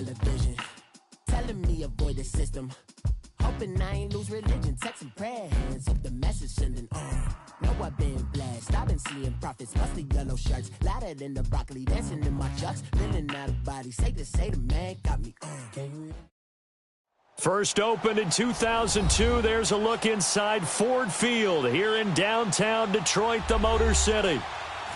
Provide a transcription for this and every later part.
television, telling me avoid the system. Hoping I ain't lose religion, texting prayer hands, hope the message sending on. Know I've been blessed, I've been seeing prophets, musty yellow shirts, louder than the broccoli, dancing in my chucks, feeling out of body, say the man, got me on. First opened in 2002, there's a look inside Ford Field here in downtown Detroit, the Motor City.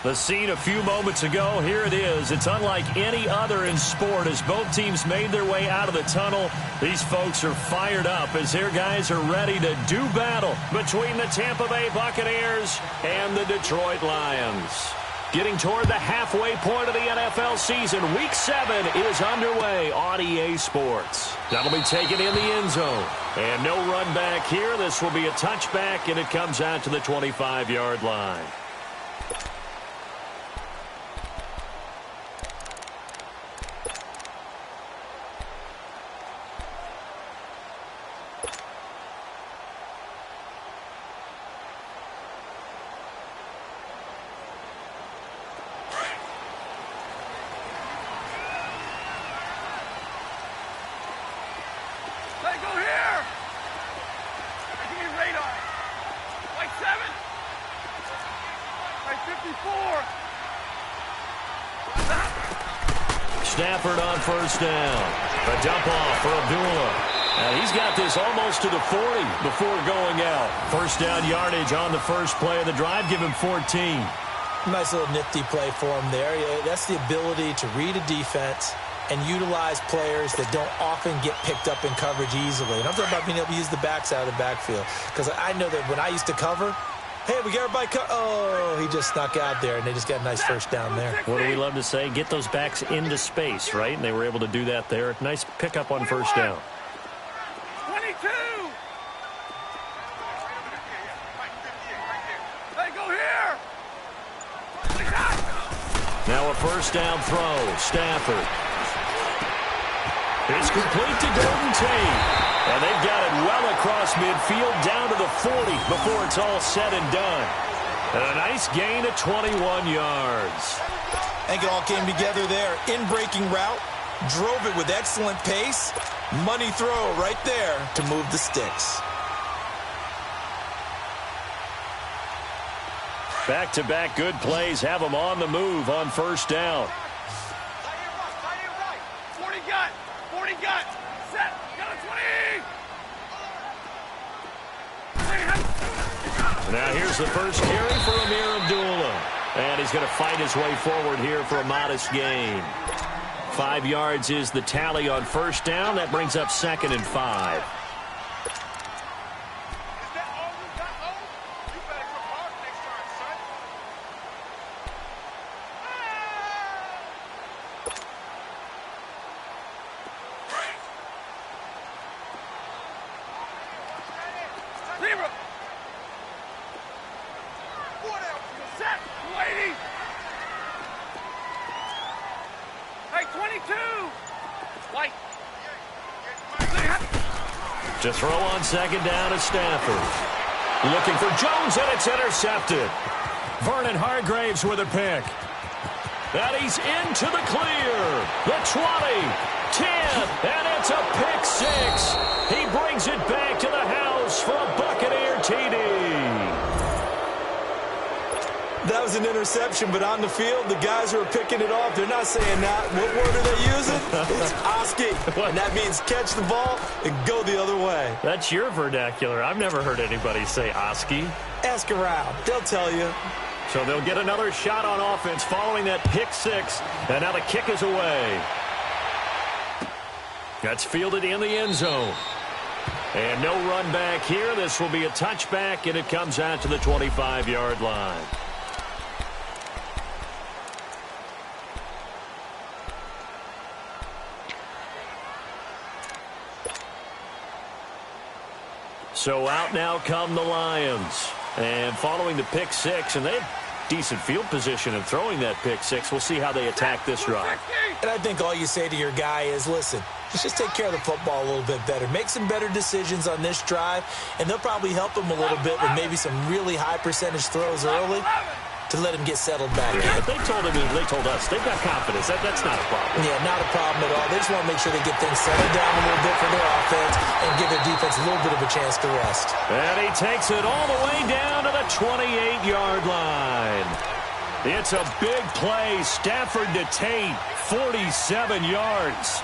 The scene a few moments ago, here it is. It's unlike any other in sport as both teams made their way out of the tunnel. These folks are fired up as their guys are ready to do battle between the Tampa Bay Buccaneers and the Detroit Lions. Getting toward the halfway point of the NFL season, Week 7 is underway on EA Sports. That'll be taken in the end zone. And no run back here. This will be a touchback, and it comes out to the 25-yard line. Stafford on first down. A dump off for Abdullah. And he's got this almost to the 40 before going out. First down yardage on the first play of the drive. Give him 14. Nice little nifty play for him there. That's the ability to read a defense and utilize players that don't often get picked up in coverage easily. And I'm talking about being able to use the backs out of the backfield. Because I know that when I used to cover, hey, we got everybody oh, he just snuck out there, and they just got a nice first down there. What do we love to say? Get those backs into space, right? And they were able to do that there. Nice pickup on first down. 22! Hey, go here! Now a first down throw. Stafford. It's complete to Golden Tate. And they've got it well across midfield down to the 40 before it's all said and done. And a nice gain of 21 yards. I think it all came together there. In-breaking route, drove it with excellent pace. Money throw right there to move the sticks. Back-to-back good plays have them on the move on first down. 40 got, 40 got, set, got a 20. Now here's the first carry for Amir Abdullah. And he's going to fight his way forward here for a modest gain. 5 yards is the tally on first down. That brings up 2nd and 5. To throw on second down is Stafford. Looking for Jones, and it's intercepted. Vernon Hargraves with a pick. And he's into the clear. The 20, 10, and it's a pick 6. He brings it back to the house for a Buccaneer TD. That was an interception, but on the field, the guys who are picking it off, they're not saying that. What word are they using? It's Oski. And that means catch the ball and go the other way. That's your vernacular. I've never heard anybody say Oski. Ask around. They'll tell you. So they'll get another shot on offense following that pick 6. And now the kick is away. That's fielded in the end zone. And no run back here. This will be a touchback, and it comes out to the 25-yard line. So out now come the Lions. And following the pick 6, and they have decent field position in throwing that pick 6. We'll see how they attack this drive. And I think all you say to your guy is, listen, let's just take care of the football a little bit better. Make some better decisions on this drive, and they'll probably help him a little bit with maybe some really high percentage throws early to let him get settled back in. But they told us they've got confidence. That's not a problem. Yeah, not a problem at all. They just want to make sure they get things settled down a little bit for their offense and give their defense a little bit of a chance to rest. And he takes it all the way down to the 28-yard line. It's a big play. Stafford to Tate, 47 yards.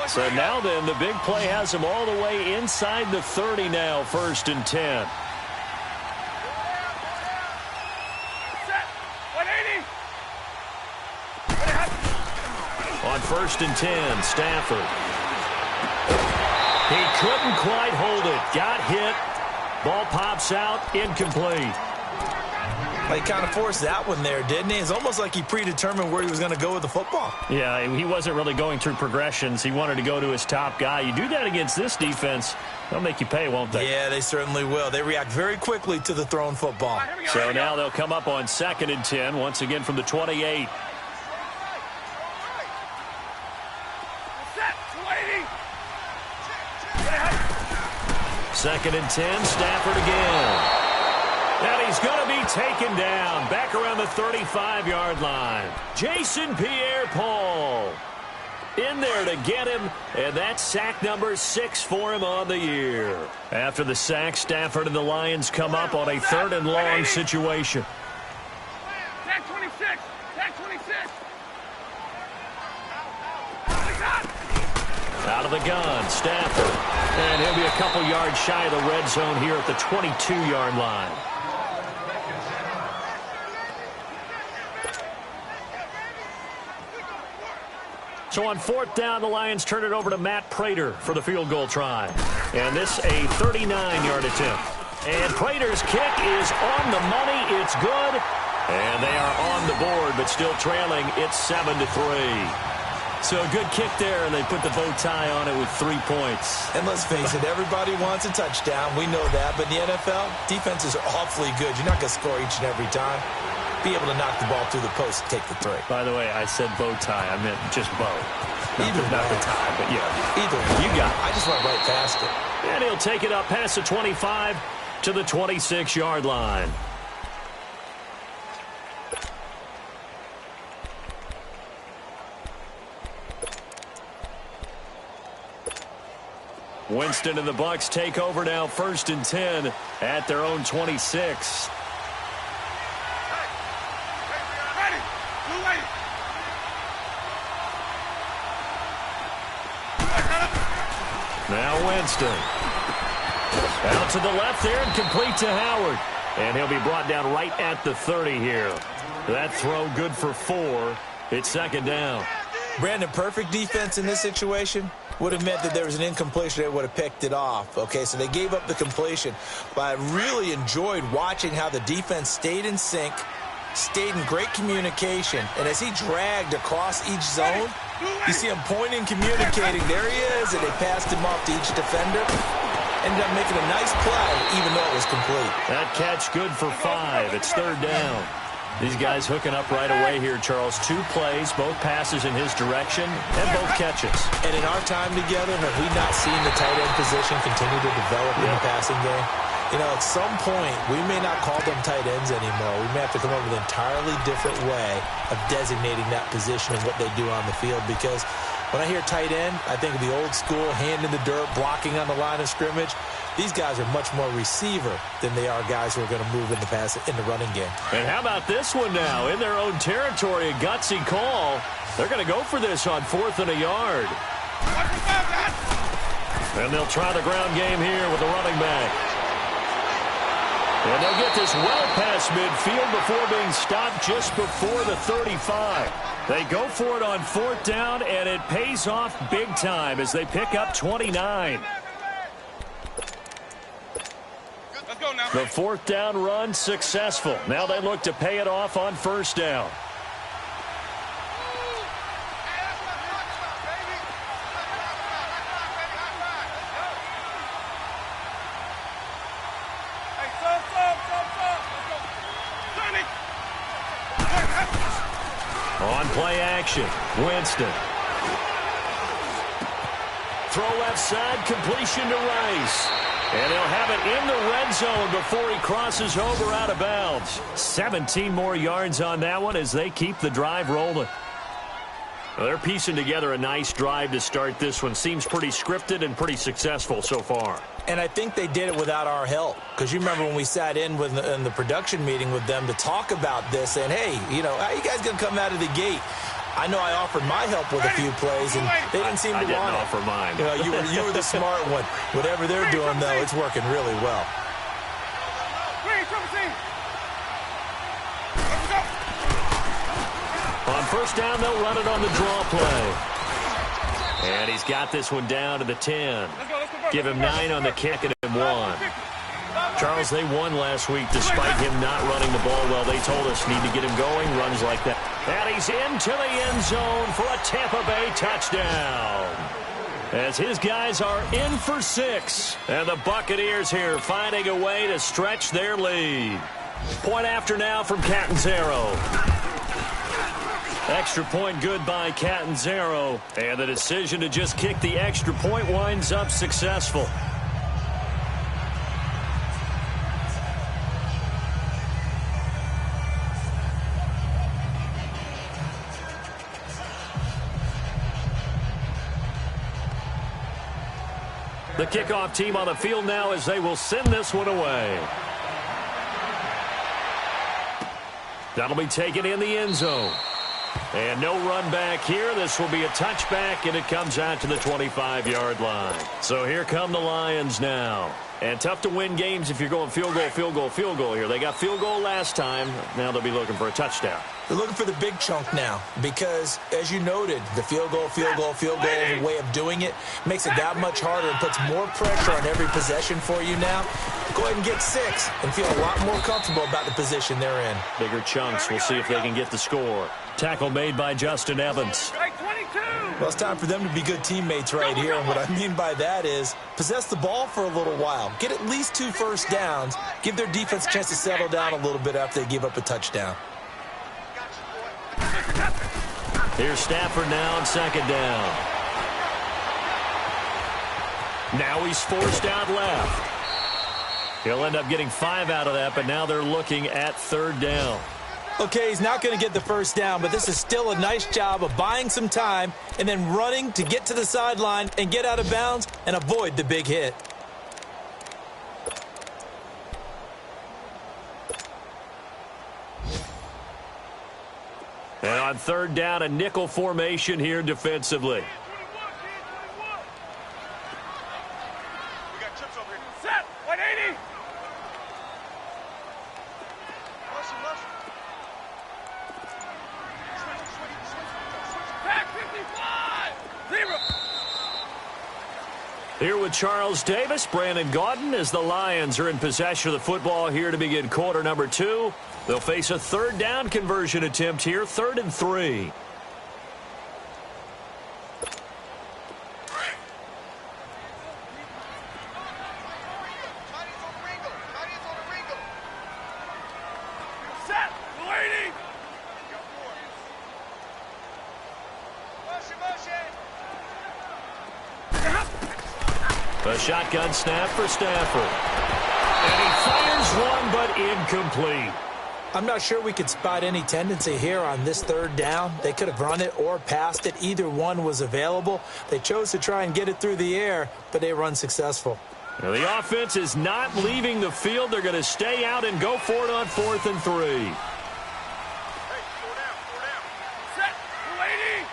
So now then, the big play has him all the way inside the 30 now, 1st and 10. Set. 180. On 1st and 10, Stafford. He couldn't quite hold it. Got hit. Ball pops out, incomplete. He kind of forced that one there, didn't he? It's almost like he predetermined where he was going to go with the football. Yeah, he wasn't really going through progressions. He wanted to go to his top guy. You do that against this defense, they'll make you pay, won't they? Yeah, they certainly will. They react very quickly to the thrown football. So now they'll come up on 2nd and 10, once again from the 28. Set. 280. 2nd and 10, Stafford again. And he's going to be taken down back around the 35-yard line. Jason Pierre-Paul in there to get him, and that's sack number 6 for him on the year. After the sack, Stafford and the Lions come up on a 3rd and long situation. Tag 26. Tag 26. Out of the gun, Stafford. And he'll be a couple yards shy of the red zone here at the 22-yard line. So on 4th down, the Lions turn it over to Matt Prater for the field goal try. And this a 39-yard attempt. And Prater's kick is on the money. It's good. And they are on the board, but still trailing. It's 7-3. So a good kick there, and they put the bow tie on it with 3 points. And let's face it, everybody wants a touchdown. We know that. But in the NFL, defenses are awfully good. You're not going to score each and every time. Be able to knock the ball through the post and take the 3. By the way, I said bow tie. I meant just bow. Not the tie, but yeah. Either way. You got it. I just went right past it. And he'll take it up past the 25 to the 26-yard line. Winston and the Bucs take over now, 1st and 10 at their own 26. Ready. 280. Now Winston. Out to the left there and complete to Howard. And he'll be brought down right at the 30 here. That throw good for 4. It's 2nd down. Brandon, perfect defense in this situation would have meant that there was an incompletion. They would have picked it off. Okay, so they gave up the completion. But I really enjoyed watching how the defense stayed in sync, stayed in great communication. And as he dragged across each zone, you see him pointing, communicating. There he is, and they passed him off to each defender. Ended up making a nice play, even though it was complete. That catch good for 5. It's 3rd down. These guys hooking up right away here, Charles. 2 plays, both passes in his direction, and both catches. And in our time together, have we not seen the tight end position continue to develop in the passing game? You know, at some point, we may not call them tight ends anymore. We may have to come up with an entirely different way of designating that position and what they do on the field, because when I hear tight end, I think of the old school, hand in the dirt, blocking on the line of scrimmage. These guys are much more receiver than they are guys who are going to move in the running game. And how about this one now? In their own territory, a gutsy call. They're going to go for this on 4th and a yard. And they'll try the ground game here with the running back. And they'll get this well past midfield before being stopped just before the 35. They go for it on 4th down, and it pays off big time as they pick up 29. The 4th down run successful. Now they look to pay it off on 1st down. On play action, Winston. Throw left side, completion to Rice. And he'll have it in the red zone before he crosses over out of bounds. 17 more yards on that one as they keep the drive rolling. Well, they're piecing together a nice drive to start this one. Seems pretty scripted and pretty successful so far. And I think they did it without our help. Because you remember when we sat in the production meeting with them to talk about this, and, hey, you know, how you guys going to come out of the gate? I know I offered my help with a few plays, and they didn't seem to want it. I didn't offer mine. You know, you were the smart one. Whatever they're doing, though, it's working really well. On first down, they'll run it on the draw play. And he's got this one down to the 10. Give him 9 on the kick and 1. Charles, they won last week despite him not running the ball well. They told us need to get him going, runs like that. And he's into the end zone for a Tampa Bay touchdown. As his guys are in for 6. And the Buccaneers here finding a way to stretch their lead. Point after now from Catanzaro. Extra point good by Catanzaro. And the decision to just kick the extra point winds up successful. The kickoff team on the field now as they will send this one away. That'll be taken in the end zone. And no run back here. This will be a touchback, and it comes out to the 25-yard line. So here come the Lions now. And tough to win games if you're going field goal, field goal, field goal here. They got field goal last time. Now they'll be looking for a touchdown. They're looking for the big chunk now because, as you noted, the field goal way of doing it makes it that much harder and puts more pressure on every possession for you now. Go ahead and get 6 and feel a lot more comfortable about the position they're in. Bigger chunks. We'll see if they can get the score. Tackle made by Justin Evans. Well, it's time for them to be good teammates right here. And what I mean by that is possess the ball for a little while. Get at least 2 first downs. Give their defense a chance to settle down a little bit after they give up a touchdown. Here's Stafford now on second down. Now he's forced out left. He'll end up getting 5 out of that, but now they're looking at third down. Okay, he's not going to get the first down, but this is still a nice job of buying some time and then running to get to the sideline and get out of bounds and avoid the big hit. And on third down, a nickel formation here defensively. We got chips over here. Set! 180! Back 55! 0! Here with Charles Davis, Brandon Gaudin, as the Lions are in possession of the football here to begin quarter number 2. They'll face a third down conversion attempt here, 3rd and 3. Set! 280! A shotgun snap for Stafford. And he fires one, but incomplete. I'm not sure we could spot any tendency here on this third down. They could have run it or passed it. Either one was available. They chose to try and get it through the air, but they were unsuccessful. Now the offense is not leaving the field. They're going to stay out and go for it on 4th and 3. Hey, 4 down. Set! 280!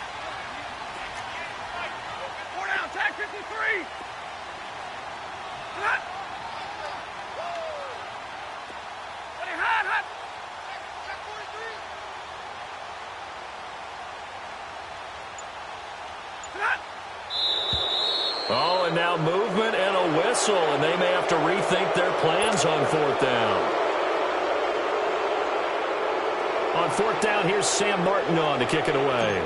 4 down, tag 53! Hot! Hot! Oh, and now movement and a whistle, and they may have to rethink their plans on 4th down. On 4th down, here's Sam Martin on to kick it away.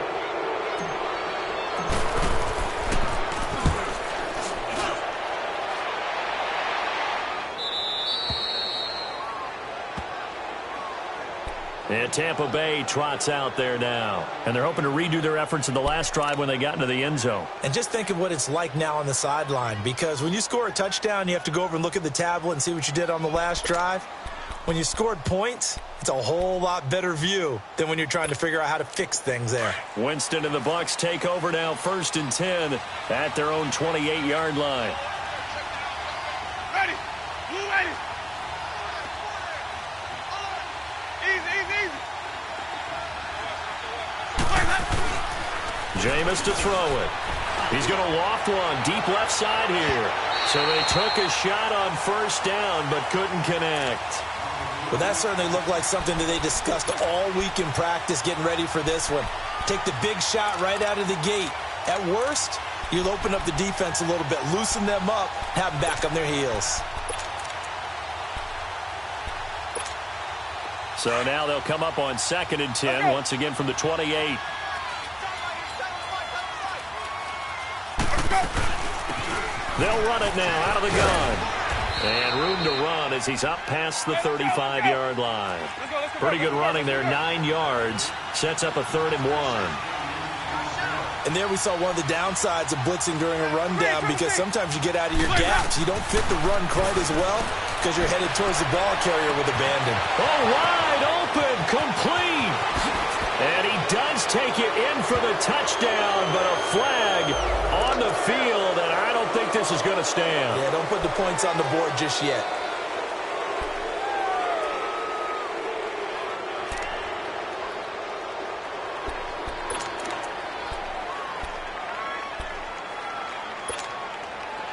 And Tampa Bay trots out there now. And they're hoping to redo their efforts in the last drive when they got into the end zone. And just think of what it's like now on the sideline, because when you score a touchdown, you have to go over and look at the tablet and see what you did on the last drive. When you scored points, it's a whole lot better view than when you're trying to figure out how to fix things there. Winston and the Bucs take over now, 1st and 10 at their own 28-yard line. Ready. Blue ready. Easy, easy, easy. Jameis to throw it. He's going to loft one deep left side here. So they took a shot on 1st down but couldn't connect. Well, that certainly looked like something that they discussed all week in practice getting ready for this one. Take the big shot right out of the gate. At worst, you'll open up the defense a little bit, loosen them up, have them back on their heels. So now they'll come up on 2nd and 10, once again from the 28. They'll run it now out of the gun. And room to run as he's up past the 35-yard line. Pretty good running there, 9 yards. Sets up a 3rd and 1. And there we saw one of the downsides of blitzing during a rundown, because sometimes you get out of your gaps. You don't fit the run quite as well because you're headed towards the ball carrier with abandon. Oh, wide open, complete. And he does take it in for the touchdown, but a flag on the field, and I don't think this is going to stand. Yeah, don't put the points on the board just yet.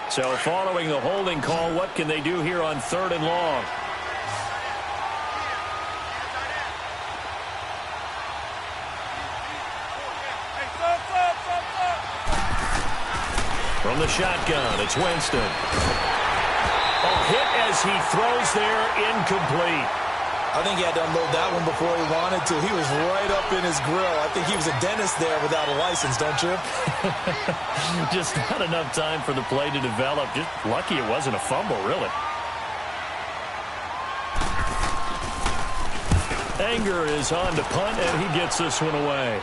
So following the holding call, what can they do here on 3rd and long? From the shotgun, it's Winston. Hit as he throws there, incomplete. I think he had to unload that one before he wanted to. He was right up in his grill. I think he was a dentist there without a license, don't you? Just not enough time for the play to develop. Just lucky it wasn't a fumble, really. Anger is on to punt, and he gets this one away.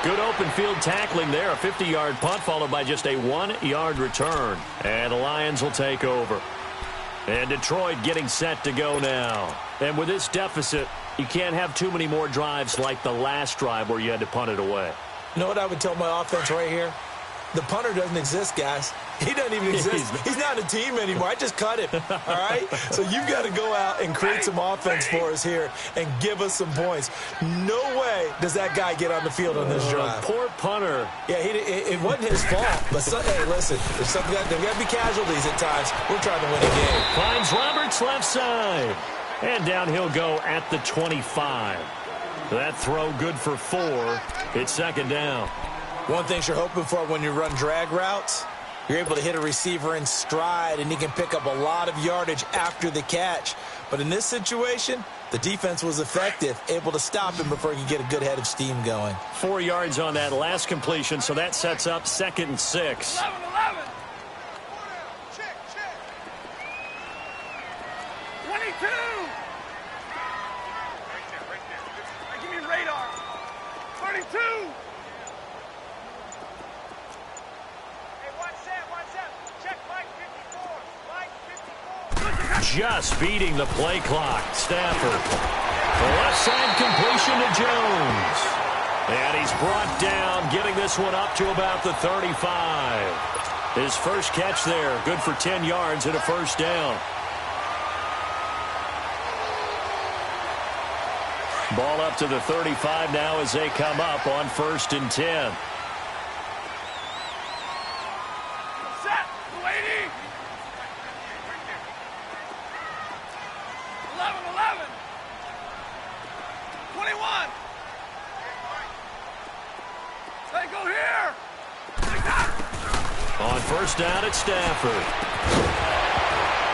Good open field tackling there. A 50-yard punt followed by just a 1-yard return. And the Lions will take over. And Detroit getting set to go now. And with this deficit, you can't have too many more drives like the last drive where you had to punt it away. You know what I would tell my offense right here? The punter doesn't exist, guys. He doesn't even exist. He's not a team anymore. I just cut him, all right? So you've got to go out and create some offense for us here and give us some points. No way does that guy get on the field on this drive. Poor punter. Yeah, it wasn't his fault. But, hey, listen, there's got to be casualties at times. We're trying to win a game. Finds Roberts left side. And down he'll go at the 25. That throw good for 4. It's 2nd down. One thing you're hoping for when you run drag routes, you're able to hit a receiver in stride, and he can pick up a lot of yardage after the catch. But in this situation, the defense was effective, able to stop him before he could get a good head of steam going. 4 yards on that last completion, so that sets up 2nd and 6. 11. Check. 22. Right there. Give me radar. 32. Just beating the play clock. Stafford. The left side completion to Jones. And he's brought down, getting this one up to about the 35. His first catch there, good for 10 yards and a 1st down. Ball up to the 35 now as they come up on 1st and 10. Set. 280. 11. 21. They go here. On 1st down at Stafford.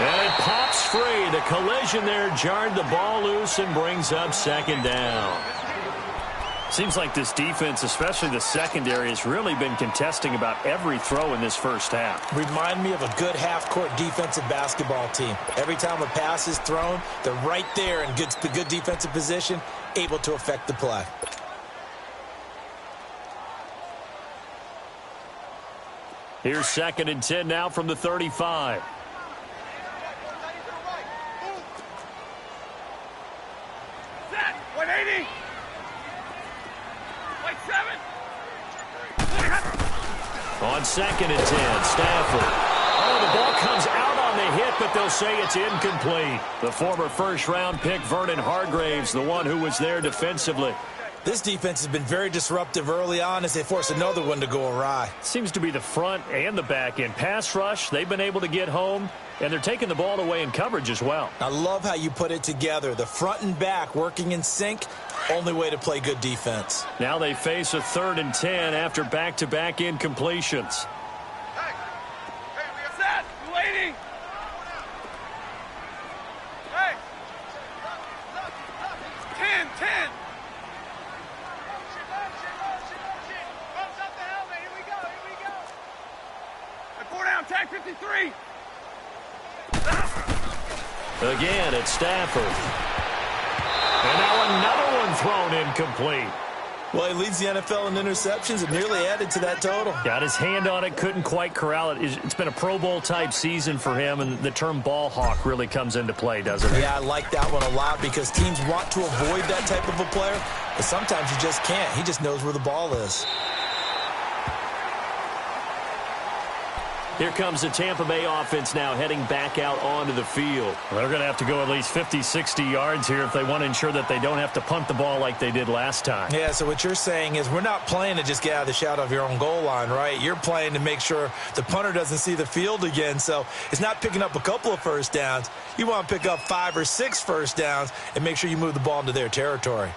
And it pops free. The collision there jarred the ball loose and brings up 2nd down. Seems like this defense, especially the secondary, has really been contesting about every throw in this first half. Remind me of a good half-court defensive basketball team. Every time a pass is thrown, they're right there in the good defensive position, able to affect the play. Here's 2nd and 10 now from the 35. Set. 180. Like 7. On 2nd and 10, Stafford. Oh, the ball comes out on the hit, but they'll say it's incomplete. The former first-round pick, Vernon Hargreaves, the one who was there defensively. This defense has been very disruptive early on as they force another one to go awry. Seems to be the front and the back end. Pass rush, they've been able to get home, and they're taking the ball away in coverage as well. I love how you put it together. The front and back working in sync, only way to play good defense. Now they face a 3rd and 10 after back-to-back incompletions. Hey, we are set. Waiting. Hey. 10. Tag 53. Again, it's Stafford. And now another one thrown incomplete. Well, he leads the NFL in interceptions and nearly added to that total. Got his hand on it, couldn't quite corral it. It's been a Pro Bowl-type season for him, and the term ball hawk really comes into play, doesn't it? Yeah, I like that one a lot because teams want to avoid that type of a player, but sometimes you just can't. He just knows where the ball is. Here comes the Tampa Bay offense now heading back out onto the field. They're going to have to go at least 50, 60 yards here if they want to ensure that they don't have to punt the ball like they did last time. Yeah, so what you're saying is we're not playing to just get out of the shadow of your own goal line, right? You're playing to make sure the punter doesn't see the field again. So it's not picking up a couple of first downs. You want to pick up 5 or 6 first downs and make sure you move the ball into their territory.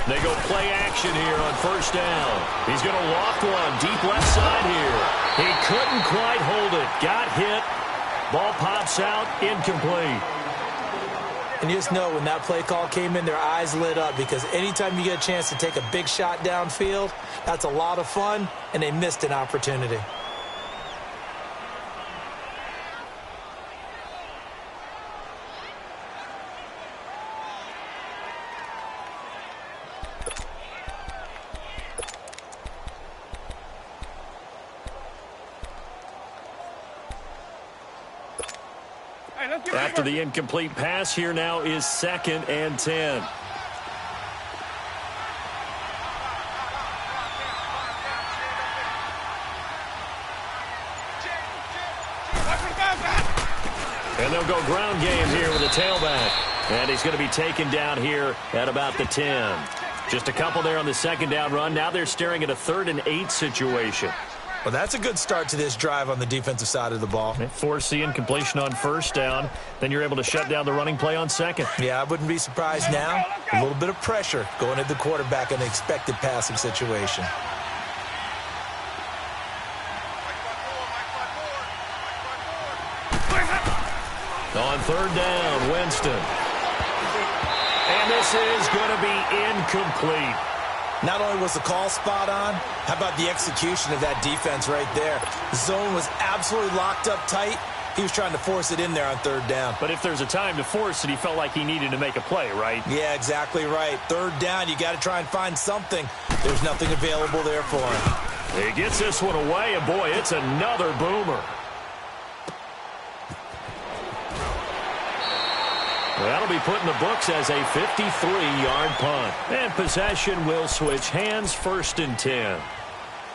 They go play action here on first down. He's going to loft one deep left side here. He couldn't quite hold it. Got hit. Ball pops out. Incomplete. And you just know when that play call came in, their eyes lit up because anytime you get a chance to take a big shot downfield, that's a lot of fun, and they missed an opportunity. After the incomplete pass, here now is 2nd and 10. And they'll go ground game here with a tailback. And he's going to be taken down here at about the 10. Just a couple there on the second down run. Now they're staring at a 3rd and 8 situation. Well, that's a good start to this drive on the defensive side of the ball. Force the incompletion on first down. Then you're able to shut down the running play on second. Yeah, I wouldn't be surprised now. A little bit of pressure going at the quarterback in an expected passing situation. On 3rd down, Winston. And this is going to be incomplete. Not only was the call spot on, how about the execution of that defense right there? The zone was absolutely locked up tight. He was trying to force it in there on 3rd down. But if there's a time to force it, he felt like he needed to make a play, right? Yeah, exactly right. 3rd down, you got to try and find something. There's nothing available there for him. He gets this one away, and boy, it's another boomer. That'll be put in the books as a 53-yard punt. And possession will switch hands, 1st and 10.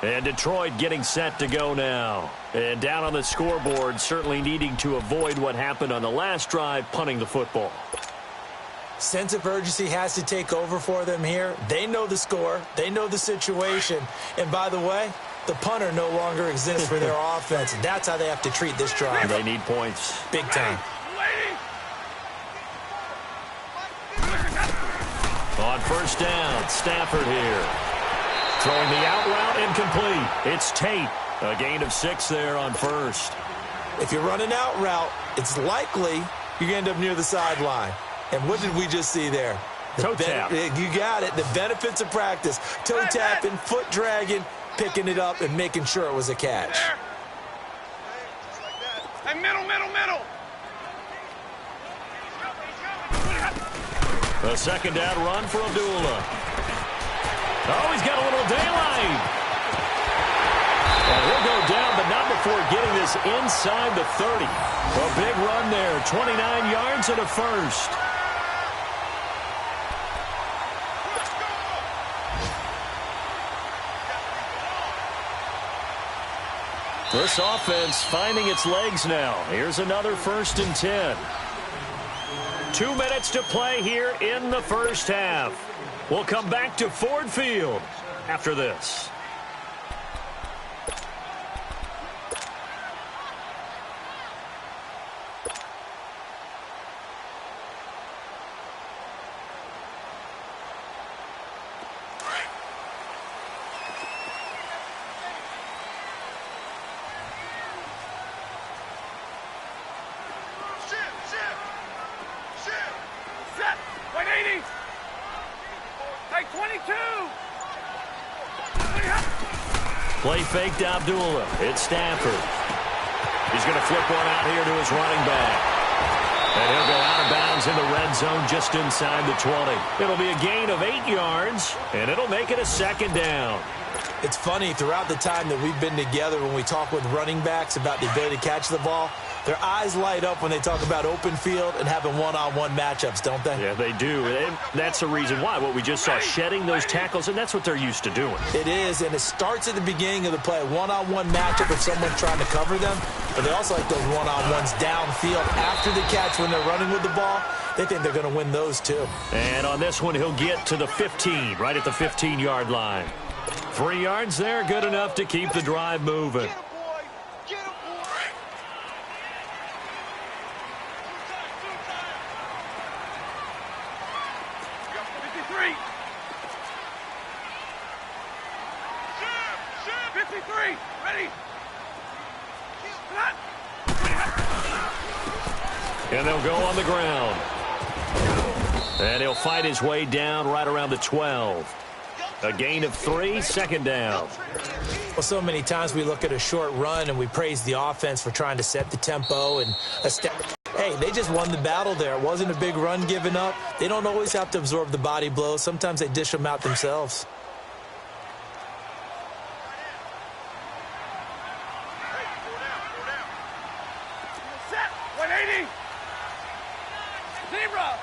And Detroit getting set to go now. And down on the scoreboard, certainly needing to avoid what happened on the last drive, punting the football. Sense of urgency has to take over for them here. They know the score. They know the situation. And by the way, The punter no longer exists for their offense, and that's how they have to treat this drive. They need points. Big time. On first down, Stafford here. Throwing the out route incomplete. It's Tate. A gain of 6 there on first. If you're running out route, it's likely you're going to end up near the sideline. And what did we just see there? Toe tap. You got it. The benefits of practice. Toe tapping, foot dragging, picking it up, and making sure it was a catch. Hey, middle. A second down run for Abdullah. Oh, he's got a little daylight. And he'll go down, but not before getting this inside the 30. A big run there, 29 yards and a first. This offense finding its legs now. Here's another 1st and 10. 2 minutes to play here in the first half. We'll come back to Ford Field after this. Play fake to Abdullah. It's Stafford. He's going to flip one out here to his running back. And he'll go out of bounds in the red zone just inside the 20. It'll be a gain of 8 yards, and it'll make it a second down. It's funny, throughout the time that we've been together, when we talk with running backs about the ability to catch the ball, their eyes light up when they talk about open field and having one-on-one matchups, don't they? Yeah, they do. And that's the reason why. What we just saw, shedding those tackles, and that's what they're used to doing. It is, and it starts at the beginning of the play. One-on-one matchup if someone's trying to cover them, but they also like those one-on-ones downfield after the catch when they're running with the ball. They think they're going to win those too. And on this one, he'll get to the 15, right at the 15-yard line. 3 yards there, good enough to keep the drive moving. And they'll go on the ground. And he'll fight his way down right around the 12. A gain of 3, second down. Well, so many times we look at a short run and we praise the offense for trying to set the tempo and hey, they just won the battle there. It wasn't a big run given up. They don't always have to absorb the body blows. Sometimes they dish them out themselves. Set, 180. Zebra.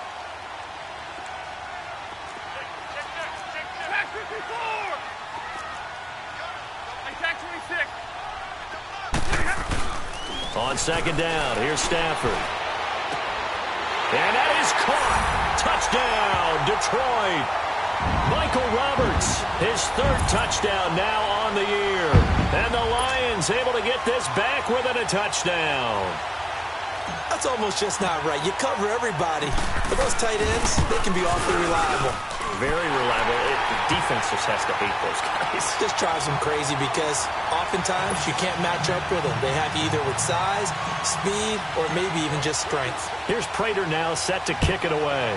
Back 54. Attack 26. On second down, here's Stafford. And that is caught. Touchdown, Detroit. Michael Roberts, his 3rd touchdown now on the year. And the Lions able to get this back within a touchdown. That's almost just not right. You cover everybody. But those tight ends, they can be awfully reliable. Very reliable. The defense just has to hate those guys. Just drives them crazy because oftentimes you can't match up with them. They have you either with size, speed, or maybe even just strength. Here's Prater now set to kick it away.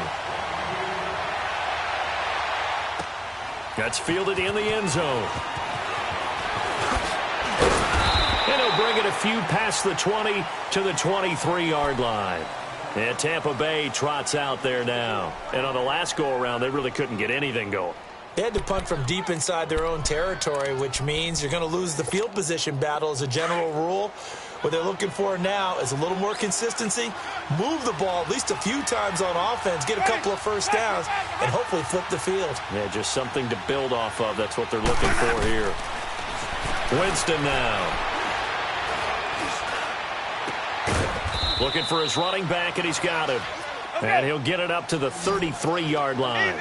That's fielded in the end zone. And he'll bring it a few past the 20 to the 23-yard line. And Tampa Bay trots out there now. And on the last go-around, they really couldn't get anything going. They had to punt from deep inside their own territory, which means you're going to lose the field position battle as a general rule. What they're looking for now is a little more consistency, move the ball at least a few times on offense, get a couple of first downs, and hopefully flip the field. Yeah, just something to build off of. That's what they're looking for here. Winston now. Looking for his running back, and he's got him. And he'll get it up to the 33-yard line.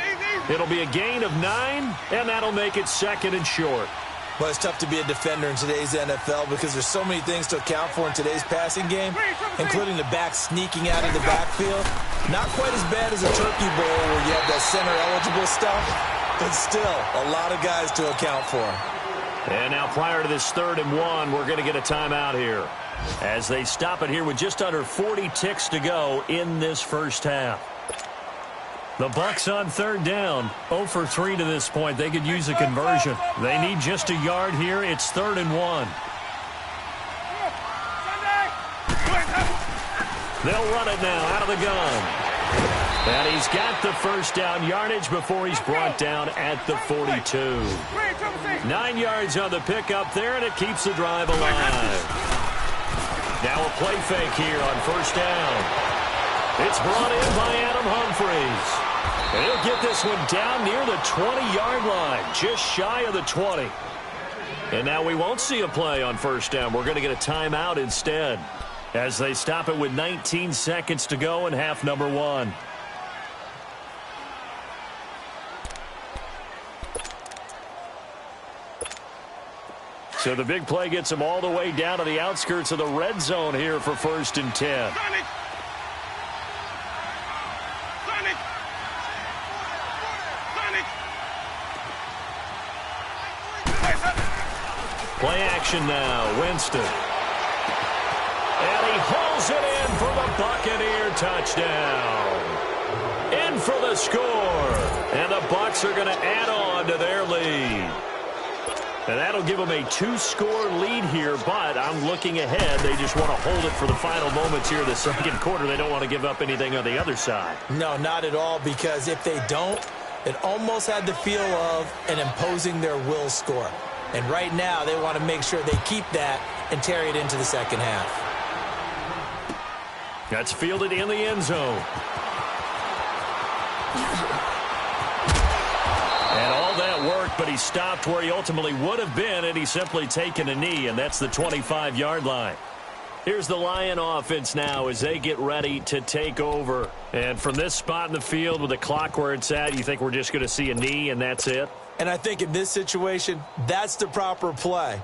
It'll be a gain of 9, and that'll make it 2nd and short. But it's tough to be a defender in today's NFL because there's so many things to account for in today's passing game, including the back sneaking out of the backfield. Not quite as bad as a turkey bowl where you have that center-eligible stuff, but still a lot of guys to account for. And now prior to this 3rd and 1, we're going to get a timeout here as they stop it here with just under 40 ticks to go in this first half. The Bucs on 3rd down, 0 for 3 to this point. They could use a conversion. They need just a yard here. It's 3rd and 1. They'll run it now out of the gun. And he's got the first down yardage before he's brought down at the 42. 9 yards on the pickup there, and it keeps the drive alive. Now a play fake here on 1st down. It's brought in by Adam Humphries. And he'll get this one down near the 20-yard line, just shy of the 20. And now we won't see a play on 1st down. We're going to get a timeout instead as they stop it with 19 seconds to go in half number 1. So the big play gets them all the way down to the outskirts of the red zone here for 1st and 10. Play action now, Winston. And he hauls it in for the Buccaneer touchdown. In for the score. And the Bucs are going to add on to their lead. And that'll give them a 2-score lead here, but I'm looking ahead. They just want to hold it for the final moments here of the 2nd quarter. They don't want to give up anything on the other side. No, not at all, because if they don't, it almost had the feel of an imposing their will score. And right now, they want to make sure they keep that and carry it into the 2nd half. That's fielded in the end zone. And all that worked, but he stopped where he ultimately would have been, and he's simply taken a knee, and that's the 25-yard line. Here's the Lion offense now as they get ready to take over. And from this spot in the field with the clock where it's at, you think we're just going to see a knee and that's it? And I think in this situation, that's the proper play.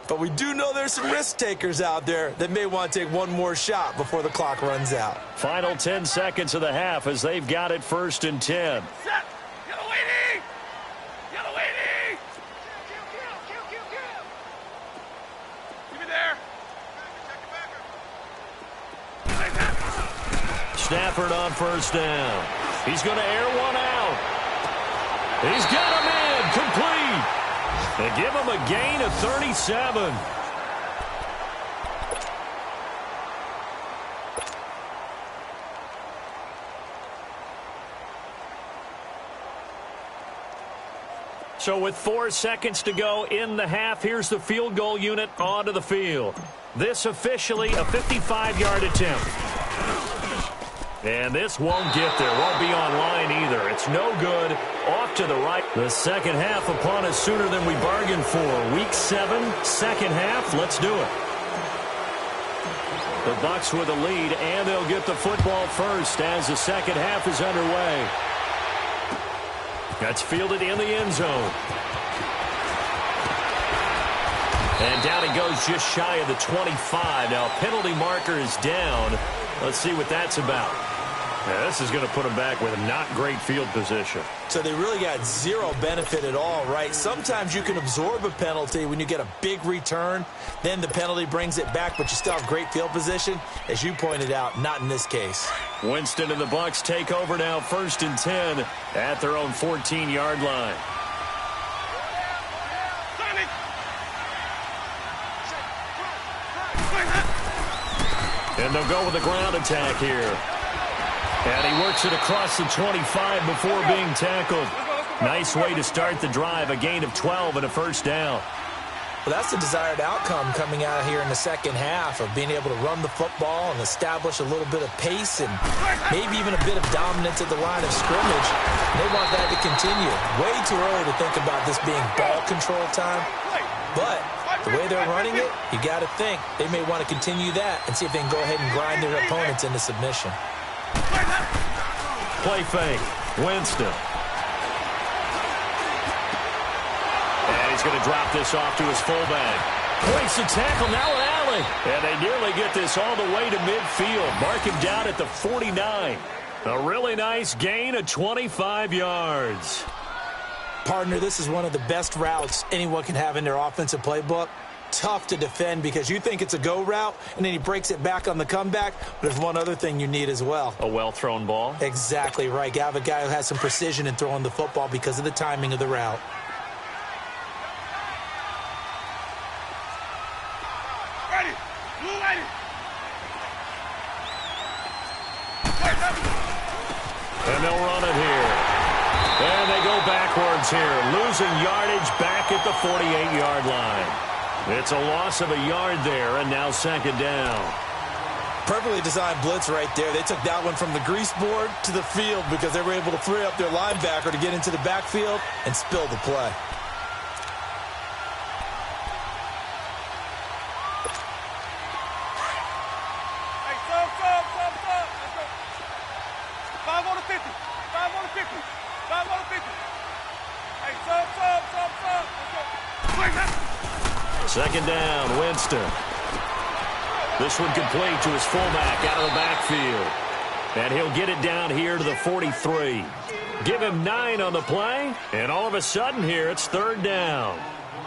But we do know there's some risk takers out there that may want to take one more shot before the clock runs out. Final 10 seconds of the half as they've got it 1st and 10. Set. Yellow waiting. Yellow waiting. Keep it there. Stafford on 1st down. He's going to air one out. He's got him in, complete. They give him a gain of 37. So with 4 seconds to go in the half, here's the field goal unit onto the field. This officially a 55-yard attempt. And this won't get there. Won't be online either. It's no good. Off to the right. The 2nd half upon us sooner than we bargained for. Week 7, 2nd half. Let's do it. The Bucs with a lead, and they'll get the football first as the 2nd half is underway. That's fielded in the end zone. And down he goes just shy of the 25. Now, penalty marker is down. Let's see what that's about. Now, this is going to put them back with a not great field position. So they really got zero benefit at all, right? Sometimes you can absorb a penalty when you get a big return. Then the penalty brings it back, but you still have great field position. As you pointed out, not in this case. Winston and the Bucs take over now 1st and 10 at their own 14-yard line. And they'll go with the ground attack here. And he works it across the 25 before being tackled. Nice way to start the drive, a gain of 12 and a 1st down. Well, that's the desired outcome coming out here in the 2nd half of being able to run the football and establish a little bit of pace and maybe even a bit of dominance at the line of scrimmage. And they want that to continue. Way too early to think about this being ball control time. But the way they're running it, you got to think they may want to continue that and see if they can go ahead and grind their opponents into submission. Play fake. Winston. And he's going to drop this off to his fullback. Points the tackle, now an alley. And they nearly get this all the way to midfield. Mark him down at the 49. A really nice gain of 25 yards. Partner, this is one of the best routes anyone can have in their offensive playbook. Tough to defend because you think it's a go route, and then he breaks it back on the comeback. But there's one other thing you need as well. A well-thrown ball? Exactly right. You have a guy who has some precision in throwing the football because of the timing of the route. Ready. Blue ready. And they'll run it here. And they go backwards here, losing yardage back at the 48-yard line. It's a loss of a yard there, and now second down. Perfectly designed blitz right there. They took that one from the grease board to the field because they were able to free up their linebacker to get into the backfield and spill the play. Hey, sub. Let's go. 5 on the 50. 5 on the 50. 5 on the 50. Hey, sub. Let's go. Quick, Second down, Winston. This one complete to his fullback out of the backfield. And he'll get it down here to the 43. Give him 9 on the play, and all of a sudden here it's third down.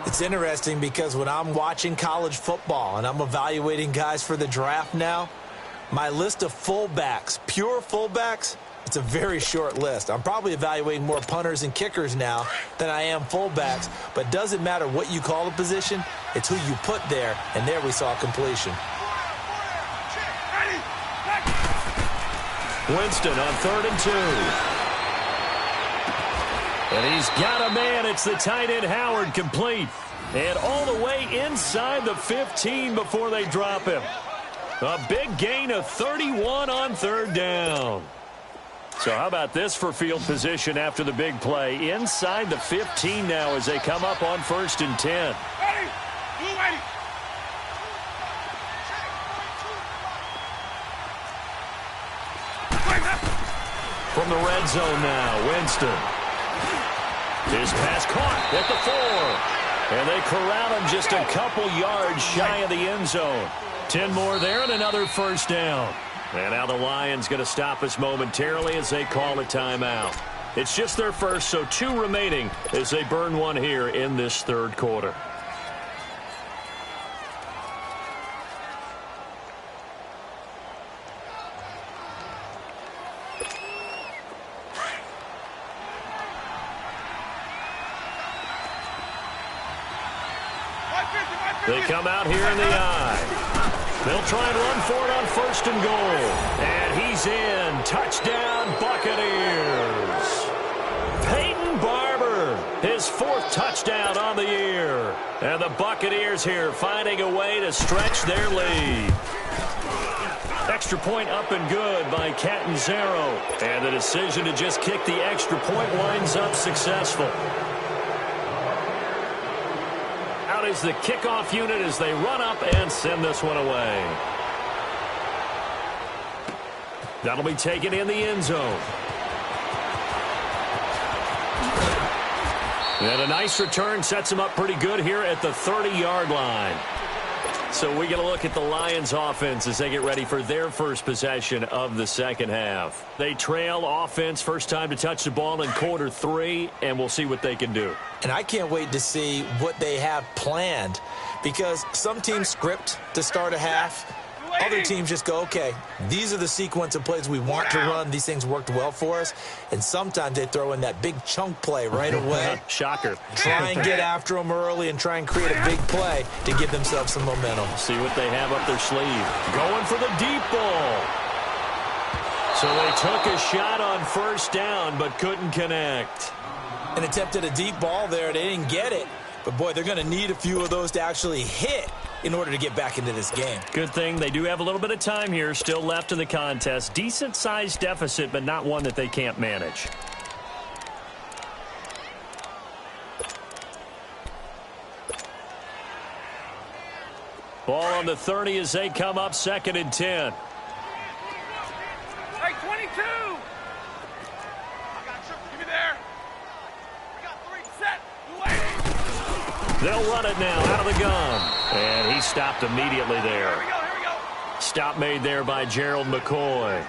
It's interesting because when I'm watching college football and I'm evaluating guys for the draft now, my list of fullbacks, pure fullbacks, it's a very short list. I'm probably evaluating more punters and kickers now than I am fullbacks, but it doesn't matter what you call the position, it's who you put there, and there we saw completion. Winston on 3rd and 2. And he's got a man. It's the tight end Howard, complete. And all the way inside the 15 before they drop him. A big gain of 31 on third down. So how about this for field position after the big play? Inside the 15 now as they come up on 1st and 10. Ready. Blue ready. From the red zone now, Winston. His pass caught at the 4. And they corral him just a couple yards shy of the end zone. 10 more there and another first down. And now the Lions going to stop us momentarily as they call a timeout. It's just their first, so 2 remaining as they burn one here in this third quarter. They come out here in the I. They'll try and run for it on 1st and goal. And he's in. Touchdown, Buccaneers. Peyton Barber, his 4th touchdown on the year. And the Buccaneers here finding a way to stretch their lead. Extra point up and good by Catanzaro. And the decision to just kick the extra point winds up successful. Is the kickoff unit as they run up and send this one away. That'll be taken in the end zone. And a nice return sets him up pretty good here at the 30-yard line. So we get a look at the Lions offense as they get ready for their first possession of the second half. They trail offense, first time to touch the ball in quarter 3, and we'll see what they can do. And I can't wait to see what they have planned because some teams script to start a half. Other teams just go, okay, these are the sequence of plays we want to run. These things worked well for us. And sometimes they throw in that big chunk play right away. Shocker. Try and get after them early and try and create a big play to give themselves some momentum. See what they have up their sleeve. Going for the deep ball. So they took a shot on first down but couldn't connect. An attempt at a deep ball there. They didn't get it. But, boy, they're going to need a few of those to actually hit in order to get back into this game. Good thing they do have a little bit of time here still left in the contest. Decent-sized deficit, but not one that they can't manage. Ball on the 30 as they come up 2nd and 10. Hey, 22. I got you. Give me there. We got 3 set. You waiting. They'll run it now out of the gun. And he stopped immediately there. Here we go. Stop made there by Gerald McCoy.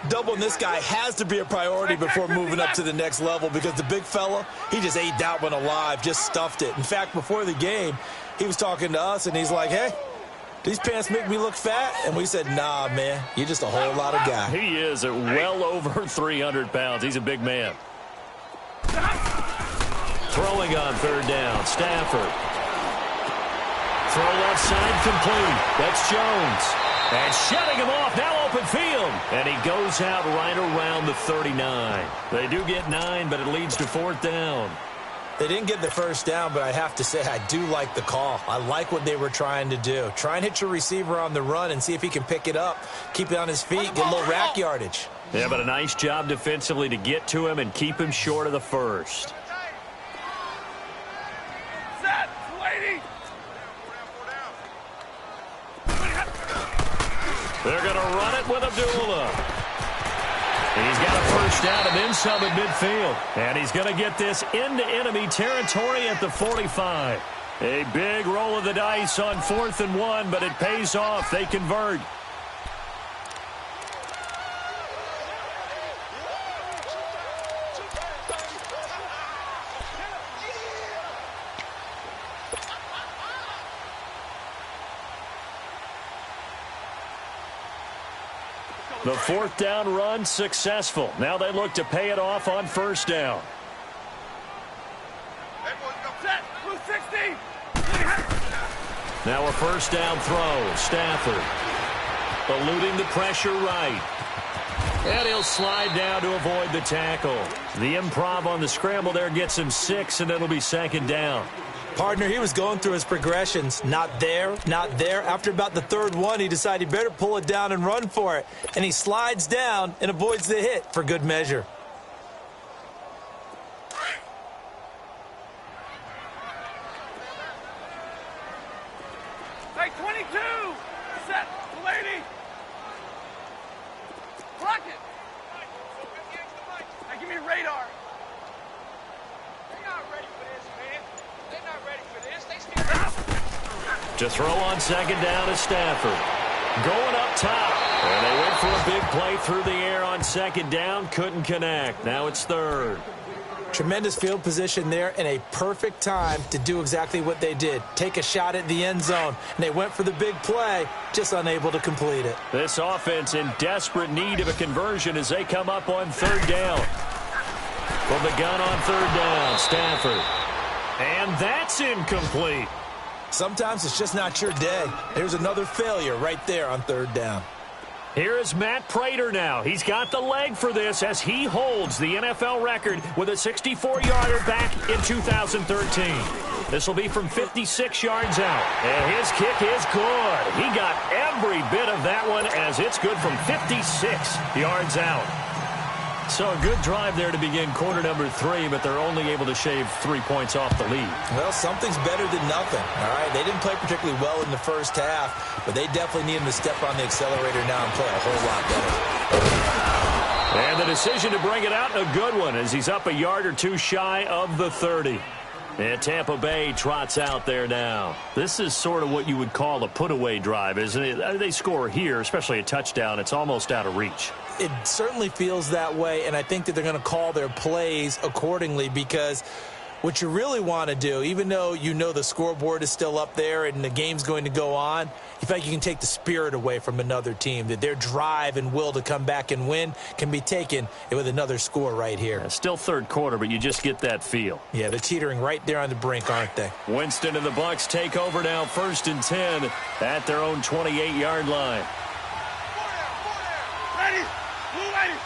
Doubling this guy has to be a priority before moving up to the next level because the big fella, he just ate that one alive, just stuffed it. In fact, before the game, he was talking to us, and he's like, hey, these pants make me look fat? And we said, nah, man, you're just a whole lot of guy. He is at well over 300 pounds. He's a big man. Throwing on third down, Stafford. Throw left side complete. That's Jones. And shutting him off, now open field. And he goes out right around the 39. They do get 9, but it leads to fourth down. They didn't get the first down, but I have to say I do like the call. I like what they were trying to do. Try and hit your receiver on the run and see if he can pick it up, keep it on his feet, get a little rack yardage. Yeah, but a nice job defensively to get to him and keep him short of the first. Set, lady. They're going to run it with Abdullah. He's got a first down and then some at midfield. And he's going to get this into enemy territory at the 45. A big roll of the dice on 4th and 1, but it pays off. They convert. The fourth down run successful. Now they look to pay it off on first down. Set, blue 60. Now a first down throw. Stafford eluding the pressure right. And he'll slide down to avoid the tackle. The improv on the scramble there gets him 6, and it'll be second down. Partner, he was going through his progressions. Not there, not there. After about the third one, he decided he better pull it down and run for it. And he slides down and avoids the hit for good measure. Hey, 22. Set, lady. Block it. Hey, give me a radar. They're not ready for this, man. They're not ready for this. They still... To throw on second down is Stafford. Going up top. And they went for a big play through the air on second down. Couldn't connect. Now it's third. Tremendous field position there and a perfect time to do exactly what they did. Take a shot at the end zone. And they went for the big play, just unable to complete it. This offense in desperate need of a conversion as they come up on third down. From the gun on third down, Stafford. And that's incomplete. Sometimes it's just not your day. There's another failure right there on third down. Here is Matt Prater now. He's got the leg for this as he holds the NFL record with a 64-yarder back in 2013. This will be from 56 yards out. And his kick is good. He got every bit of that one as it's good from 56 yards out. So a good drive there to begin quarter number 3, but they're only able to shave 3 points off the lead. Well, something's better than nothing, all right? They didn't play particularly well in the first half, but they definitely need him to step on the accelerator now and play a whole lot better. And the decision to bring it out, a good one, as he's up a yard or two shy of the 30. And Tampa Bay trots out there now. This is sort of what you would call a put-away drive, isn't it? They score here, especially a touchdown. It's almost out of reach. It certainly feels that way, and I think that they're going to call their plays accordingly because what you really want to do, even though you know the scoreboard is still up there and the game's going to go on, you feel like you can take the spirit away from another team, that their drive and will to come back and win can be taken with another score right here. Yeah, still third quarter, but you just get that feel. Yeah, they're teetering right there on the brink, aren't they? Winston and the Bucs take over now, 1st and 10 at their own 28-yard line. Ready. Blue lady.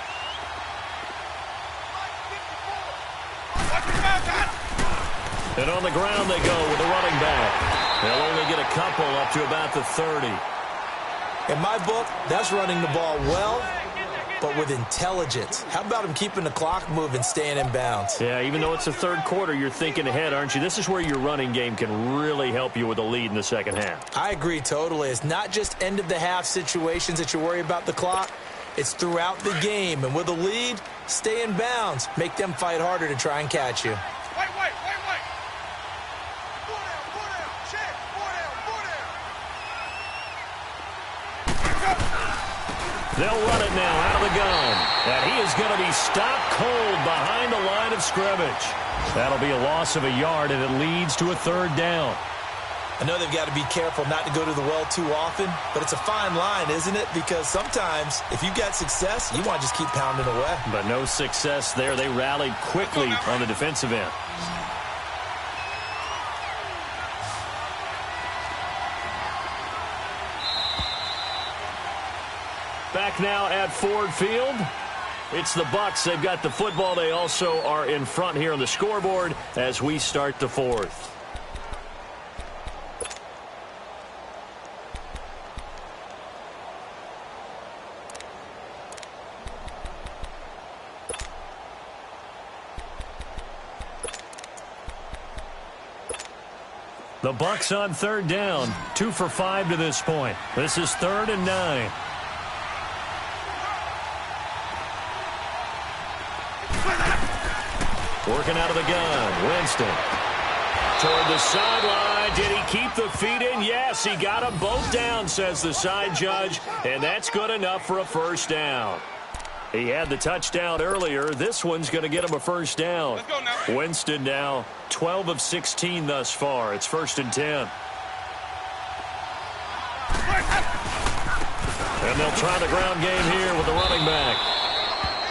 Watch your back, man. And on the ground they go with the running back. They'll only get a couple up to about the 30. In my book, that's running the ball well, but with intelligence. How about him keeping the clock moving, staying in bounds? Yeah, even though it's the third quarter, you're thinking ahead, aren't you? This is where your running game can really help you with a lead in the second half. I agree totally. It's not just end-of-the-half situations that you worry about the clock. It's throughout the game. And with a lead, stay in bounds. Make them fight harder to try and catch you. Wait. They'll run it now out of the gun. And he is going to be stopped cold behind the line of scrimmage. That'll be a loss of a yard, and it leads to a third down. I know they've got to be careful not to go to the well too often, but it's a fine line, isn't it? Because sometimes, if you've got success, you want to just keep pounding away. But no success there. They rallied quickly on the defensive end. Back now at Ford Field. It's the Bucs. They've got the football. They also are in front here on the scoreboard as we start the fourth. The Bucs on third down, 2 for 5 to this point. This is 3rd and 9. Working out of the gun, Winston. Toward the sideline. Did he keep the feet in? Yes, he got them both down, says the side judge. And that's good enough for a first down. He had the touchdown earlier. This one's going to get him a first down. Let's go now. Winston now 12 of 16 thus far. It's 1st and 10. And they'll try the ground game here with the running back.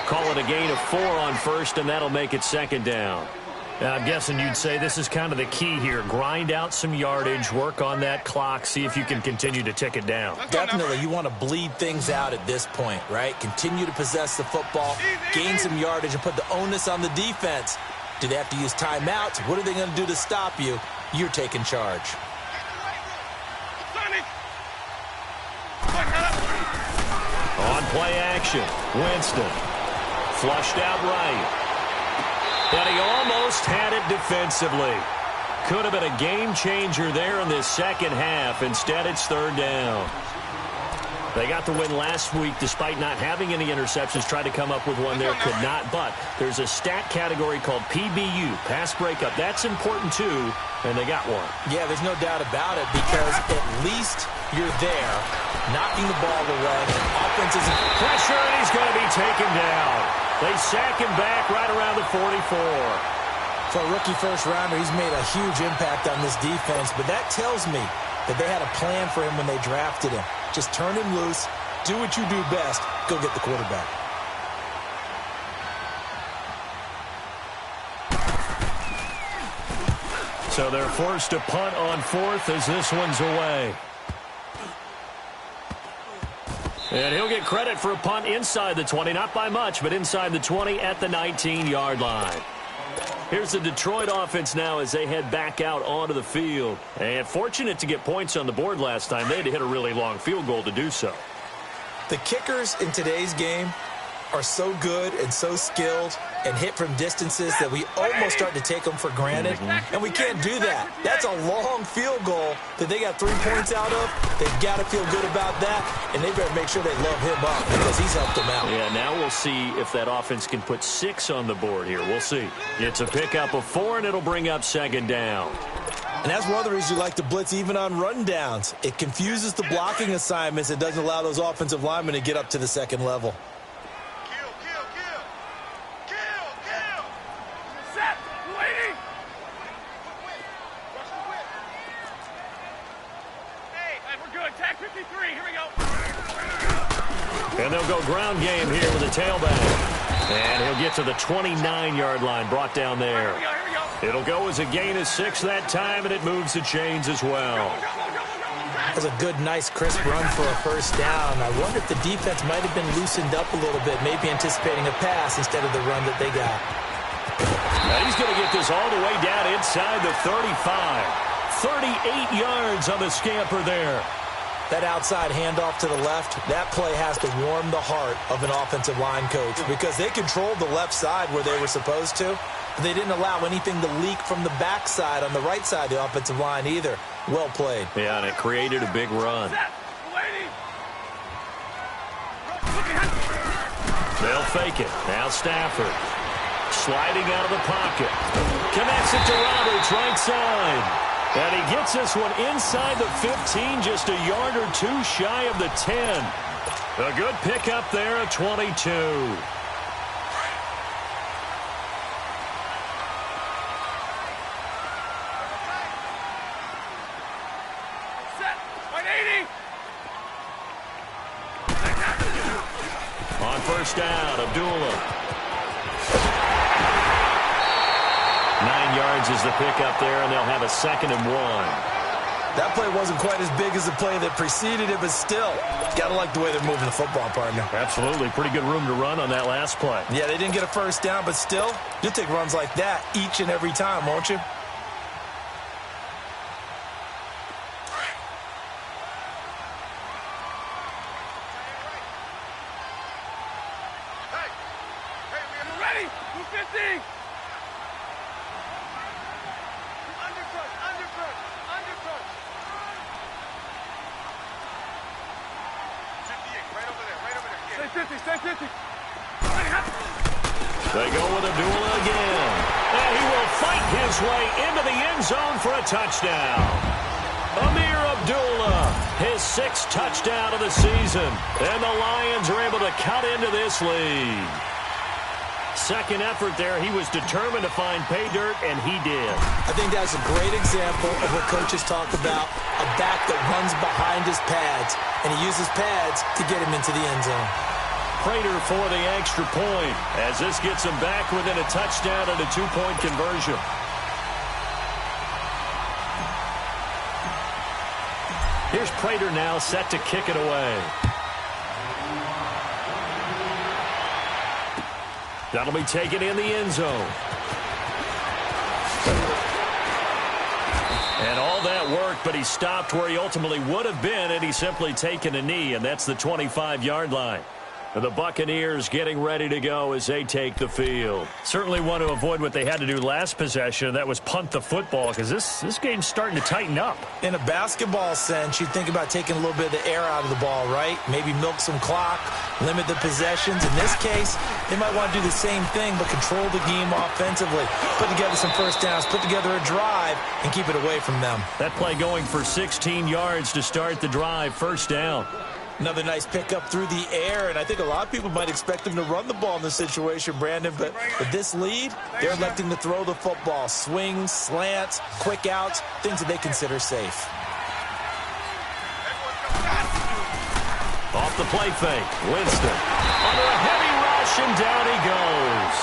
Call it a gain of 4 on 1st, and that'll make it 2nd down. I'm guessing you'd say this is kind of the key here. Grind out some yardage, work on that clock, see if you can continue to tick it down. Definitely, you want to bleed things out at this point, right? Continue to possess the football, gain some yardage, and put the onus on the defense. Do they have to use timeouts? What are they going to do to stop you? You're taking charge. On play action, Winston. Flushed out right. And he almost had it defensively. Could have been a game changer there in this second half. Instead, it's 3rd down. They got the win last week despite not having any interceptions. Tried to come up with one there, could not. But there's a stat category called PBU, pass breakup. That's important too, and they got one. Yeah, there's no doubt about it because at least you're there, knocking the ball away. Offense is pressure, and he's going to be taken down. They sack him back right around the 44. For a rookie first-rounder, he's made a huge impact on this defense, but that tells me that they had a plan for him when they drafted him. Just turn him loose, do what you do best, go get the quarterback. So they're forced to punt on 4th as this one's away. And he'll get credit for a punt inside the 20, not by much, but inside the 20 at the 19-yard line. Here's the Detroit offense now as they head back out onto the field. And fortunate to get points on the board last time. They had to hit a really long field goal to do so. The kickers in today's game are so good and so skilled and hit from distances that we almost start to take them for granted. And we can't do that. That's a long field goal that they got 3 points out of. They've got to feel good about that, and they better make sure they love him up because he's helped them out. Yeah, now we'll see if that offense can put 6 on the board here. We'll see. It's a pickup of 4, and it'll bring up 2nd down. And that's one of the reasons you like to blitz even on rundowns. It confuses the blocking assignments. It doesn't allow those offensive linemen to get up to the second level. And they'll go ground game here with a tailback. And he'll get to the 29-yard line, brought down there. It'll go as a gain of 6 that time, and it moves the chains as well. That's a good, nice, crisp run for a first down. I wonder if the defense might have been loosened up a little bit, maybe anticipating a pass instead of the run that they got. Now he's going to get this all the way down inside the 35. 38 yards on the scamper there. That outside handoff to the left, that play has to warm the heart of an offensive line coach because they controlled the left side where they were supposed to. But they didn't allow anything to leak from the backside on the right side of the offensive line either. Well played. Yeah, and it created a big run. They'll fake it. Now Stafford. Sliding out of the pocket. Connects it to Roberts, right side. And he gets this one inside the 15, just a yard or 2 shy of the 10. A good pickup there at 22. Set. Right 80. On first down, Abdullah. 9 yards is the pickup there, and they'll have a 2nd and 1. That play wasn't quite as big as the play that preceded it, but still, got to like the way they're moving the football, partner. Absolutely. Pretty good room to run on that last play. Yeah, they didn't get a first down, but still, you'll take runs like that each and every time, won't you? Hey, we're ready. 250. Undercut. Stay 50. They go with Abdullah again. And he will fight his way into the end zone for a touchdown. Amir Abdullah, his 6th touchdown of the season. And the Lions are able to cut into this lead. Second effort there, he was determined to find pay dirt, and he did. I think that's a great example of what coaches talk about, a back that runs behind his pads, and he uses pads to get him into the end zone. Prater for the extra point, as this gets him back within a touchdown and a 2-point conversion. Here's Prater now set to kick it away. That'll be taken in the end zone. And all that worked, but he stopped where he ultimately would have been, and he's simply taken a knee, and that's the 25-yard line. The Buccaneers getting ready to go as they take the field. Certainly want to avoid what they had to do last possession. That was punt the football, because this game's starting to tighten up. In a basketball sense, you think about taking a little bit of the air out of the ball, right? Maybe milk some clock, limit the possessions. In this case, they might want to do the same thing, but control the game offensively. Put together some first downs, put together a drive, and keep it away from them. That play going for 16 yards to start the drive, first down. Another nice pickup through the air, and I think a lot of people might expect them to run the ball in this situation, Brandon, but with this lead, they're electing to throw the football. Swings, slants, quick outs, things that they consider safe. Off the play fake, Winston. Under a heavy rush, and down he goes.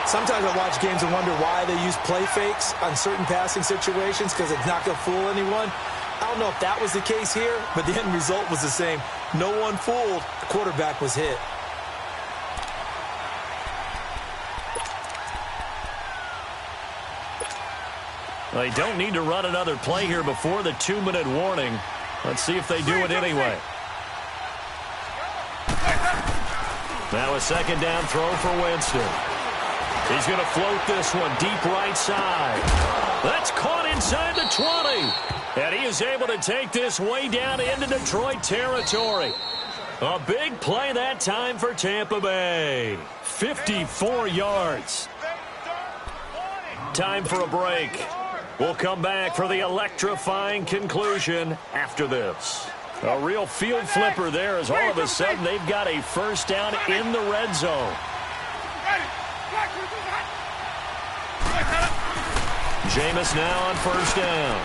Sometimes I watch games and wonder why they use play fakes on certain passing situations, because it's not going to fool anyone. I don't know if that was the case here, but the end result was the same. No one fooled. The quarterback was hit. They don't need to run another play here before the 2-minute warning. Let's see if they do it anyway. Now a second down throw for Winston. He's going to float this one deep right side. That's caught inside the 20. And he is able to take this way down into Detroit territory. A big play that time for Tampa Bay. 54 yards. Time for a break. We'll come back for the electrifying conclusion after this. A real field flipper there, as all of a sudden they've got a first down in the red zone. Jameis now on first down.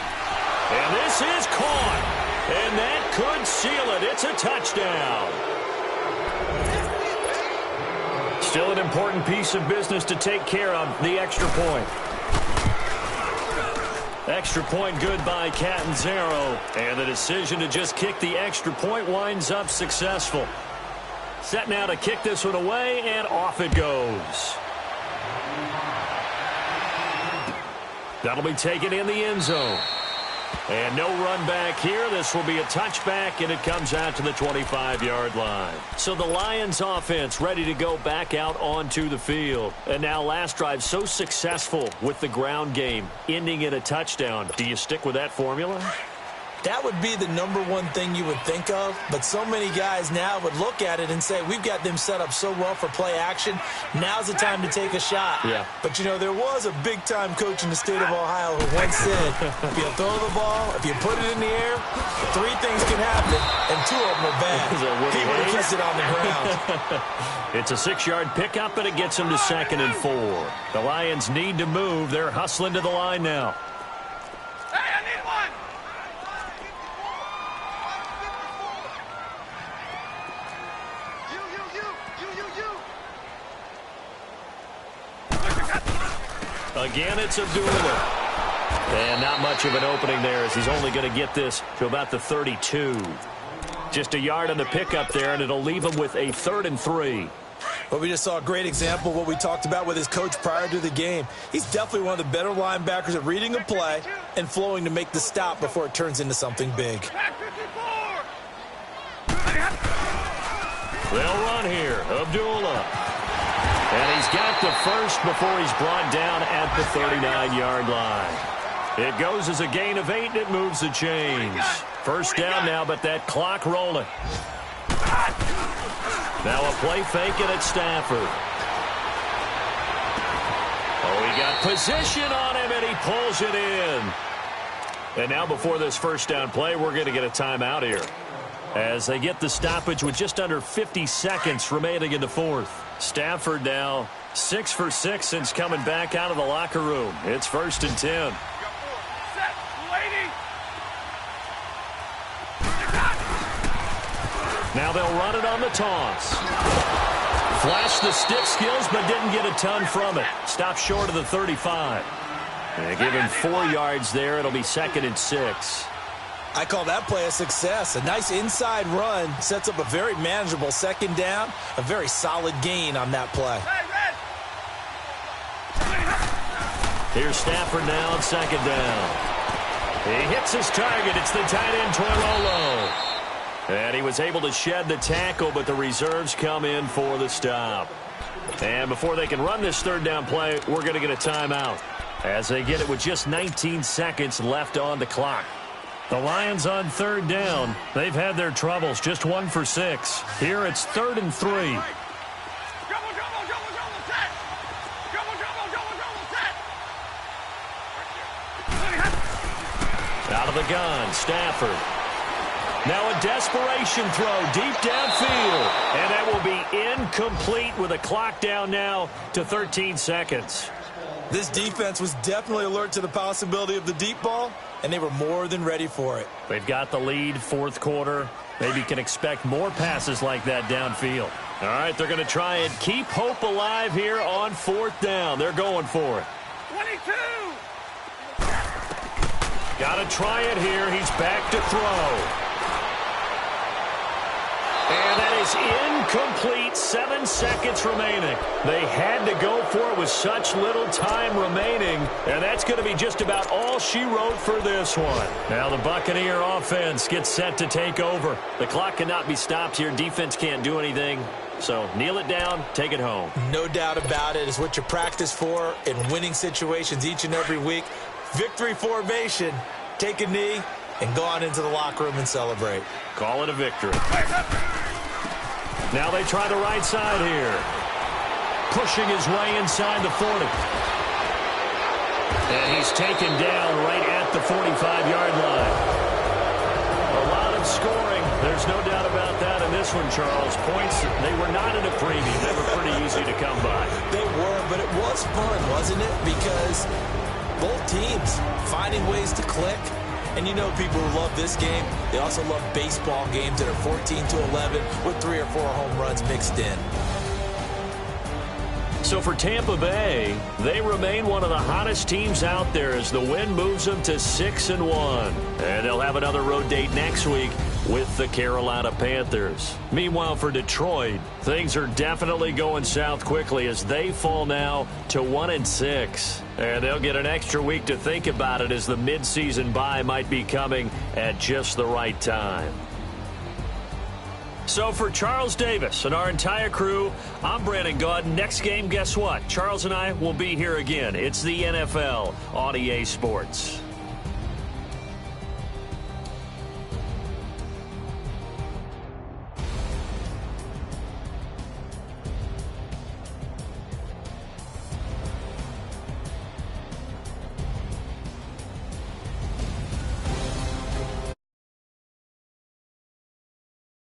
And this is caught. And that could seal it. It's a touchdown. Still an important piece of business to take care of, the extra point. Extra point good by Catanzaro. And the decision to just kick the extra point winds up successful. Set now to kick this one away, and off it goes. That'll be taken in the end zone. And no run back here. This will be a touchback, and it comes out to the 25-yard line. So the Lions offense ready to go back out onto the field. And now last drive so successful with the ground game, ending in a touchdown. Do you stick with that formula? That would be the number one thing you would think of, but so many guys now would look at it and say, we've got them set up so well for play action, now's the time to take a shot. Yeah. But, you know, there was a big-time coach in the state of Ohio who once said, if you throw the ball, if you put it in the air, 3 things can happen, and 2 of them are bad. He would have kept it on the ground. It's a 6-yard pickup, and it gets them to 2nd and 4. The Lions need to move. They're hustling to the line now. Hey, I need one! Again, it's Abdullah. And not much of an opening there as he's only going to get this to about the 32. Just a yard on the pickup there, and it'll leave him with a 3rd and 3. Well, we just saw a great example of what we talked about with his coach prior to the game. He's definitely one of the better linebackers at reading a play and flowing to make the stop before it turns into something big. They'll run here. Abdullah. And he's got the first before he's brought down at the 39-yard line. It goes as a gain of 8, and it moves the chains. First down now, but that clock rolling. Now a play fake, and it's Stafford. Oh, he got position on him, and he pulls it in. And now before this first down play, we're going to get a timeout here, as they get the stoppage with just under 50 seconds remaining in the 4th. Stafford now 6 for 6 since coming back out of the locker room. It's 1st and 10. Now they'll run it on the toss. Flashed the stick skills, but didn't get a ton from it. Stopped short of the 35. They give him 4 yards there. It'll be 2nd and 6. I call that play a success. A nice inside run sets up a very manageable 2nd down. A very solid gain on that play. Here's Stafford now on 2nd down. He hits his target. It's the tight end, Toilolo. And he was able to shed the tackle, but the reserves come in for the stop. And before they can run this 3rd down play, we're going to get a timeout, as they get it with just 19 seconds left on the clock. The Lions on 3rd down. They've had their troubles, just 1 for 6. Here it's 3rd and 3. Out of the gun, Stafford. Now a desperation throw deep downfield. And that will be incomplete with a clock down now to 13 seconds. This defense was definitely alert to the possibility of the deep ball, and they were more than ready for it. They've got the lead, 4th quarter. Maybe can expect more passes like that downfield. All right, they're going to try and keep hope alive here on 4th down. They're going for it. 22! Got to try it here. He's back to throw. And that is incomplete. 7 seconds remaining. They had to go for it with such little time remaining. And that's going to be just about all she wrote for this one. Now the Buccaneer offense gets set to take over. The clock cannot be stopped here. Defense can't do anything. So kneel it down, take it home. No doubt about it. It's what you practice for in winning situations each and every week. Victory formation. Take a knee and go on into the locker room and celebrate. Call it a victory. Now they try the right side here. Pushing his way inside the 40. And he's taken down right at the 45-yard line. A lot of scoring. There's no doubt about that in this one, Charles. Points, they were not in a premium. They were pretty easy to come by. They were, but it was fun, wasn't it? Because both teams finding ways to click. And you know people who love this game, they also love baseball games that are 14-11 with 3 or 4 home runs mixed in. So for Tampa Bay, they remain one of the hottest teams out there as the win moves them to 6-1. And they'll have another road date next week with the Carolina Panthers. Meanwhile, for Detroit, things are definitely going south quickly as they fall now to 1-6. And they'll get an extra week to think about it as the midseason bye might be coming at just the right time. So for Charles Davis and our entire crew, I'm Brandon Gaudin. Next game, guess what? Charles and I will be here again. It's the NFL on EA Sports.